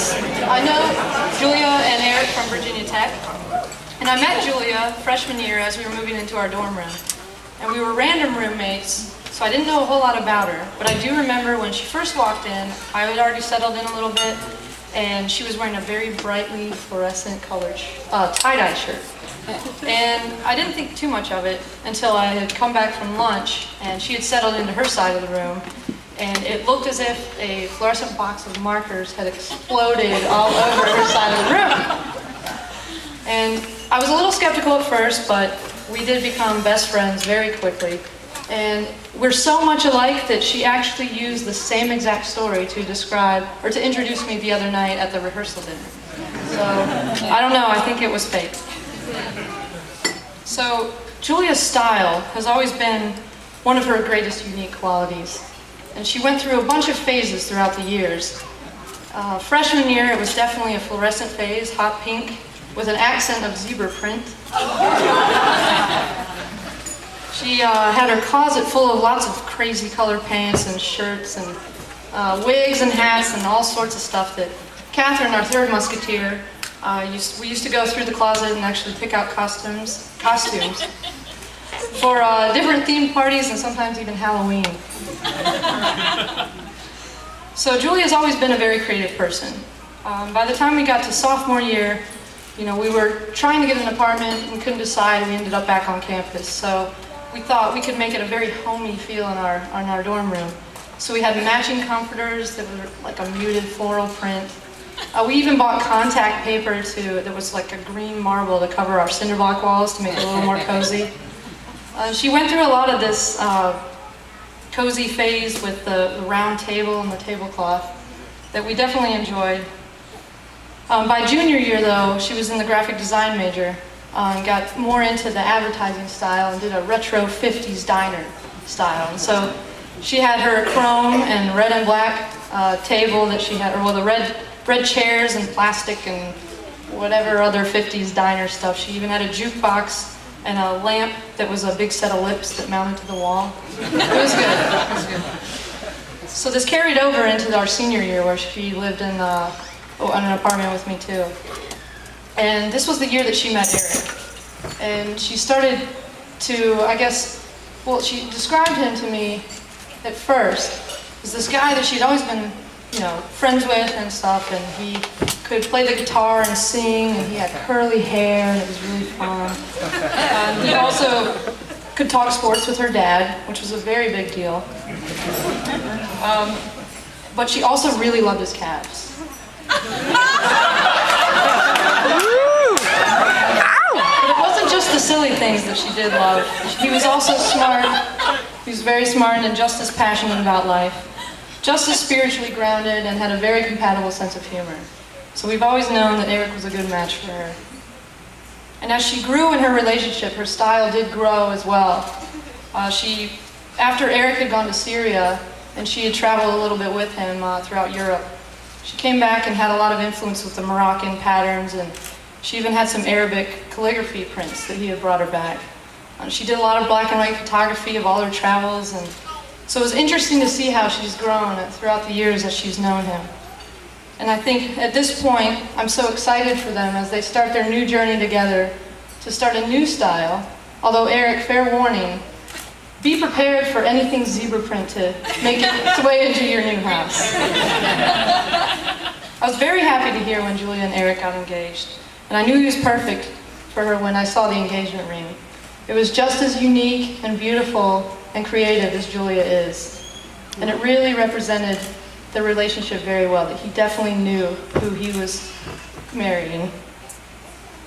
Yes, I know Julia and Eric from Virginia Tech, and I met Julia freshman year as we were moving into our dorm room. And we were random roommates, so I didn't know a whole lot about her, but I do remember when she first walked in, I had already settled in a little bit, and she was wearing a very brightly fluorescent colored tie-dye shirt. And I didn't think too much of it until I had come back from lunch, and she had settled into her side of the room, and it looked as if a fluorescent box of markers had exploded all over her side of the room. And I was a little skeptical at first, but we did become best friends very quickly. And we're so much alike that she actually used the same exact story to describe, or to introduce me the other night at the rehearsal dinner. So, I don't know, I think it was fake. So, Julia's style has always been one of her greatest unique qualities. And she went through a bunch of phases throughout the years. Freshman year, it was definitely a fluorescent phase, hot pink, with an accent of zebra print. She had her closet full of lots of crazy colored pants and shirts and wigs and hats and all sorts of stuff that Catherine, our third musketeer, we used to go through the closet and actually pick out costumes for different themed parties and sometimes even Halloween. So Julia's always been a very creative person. By the time we got to sophomore year, you know, we were trying to get an apartment and couldn't decide. We ended up back on campus. So we thought we could make it a very homey feel in our dorm room. So we had matching comforters that were like a muted floral print. We even bought contact paper that was like a green marble to cover our cinder block walls to make it a little more cozy. She went through a lot of this cozy phase with the round table and the tablecloth that we definitely enjoyed. By junior year, though, she was in the graphic design major and got more into the advertising style and did a retro 50s diner style. And so she had her chrome and red and black table that she had, or well, the red chairs and plastic and whatever other 50s diner stuff. She even had a jukebox and a lamp that was a big set of lips that mounted to the wall. It was good. It was good. So this carried over into our senior year where she lived in an apartment with me too. And this was the year that she met Eric. And she started to, I guess, well, she described him to me at first as this guy that she'd always been, you know, friends with and stuff, and he could play the guitar and sing, and he had curly hair, and it was really fun. He also could talk sports with her dad, which was a very big deal. But she also really loved his calves. But it wasn't just the silly things that she did love. He was also smart. He was very smart and just as passionate about life, just as spiritually grounded, and had a very compatible sense of humor. So we've always known that Eric was a good match for her. And as she grew in her relationship, her style did grow as well. After Eric had gone to Syria, and she had traveled a little bit with him throughout Europe, she came back and had a lot of influence with the Moroccan patterns, and she even had some Arabic calligraphy prints that he had brought her back. She did a lot of black and white photography of all her travels, and so it was interesting to see how she's grown throughout the years as she's known him. And I think at this point, I'm so excited for them as they start their new journey together to start a new style. Although Eric, fair warning, be prepared for anything zebra print to make its way into your new house. I was very happy to hear when Julia and Eric got engaged, and I knew he was perfect for her when I saw the engagement ring. It was just as unique and beautiful and creative as Julia is, and it really represented the relationship very well, that he definitely knew who he was marrying.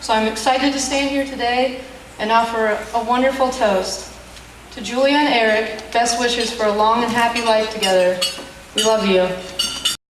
So I'm excited to stand here today and offer a wonderful toast to Julia and Eric. Best wishes for a long and happy life together. We love you.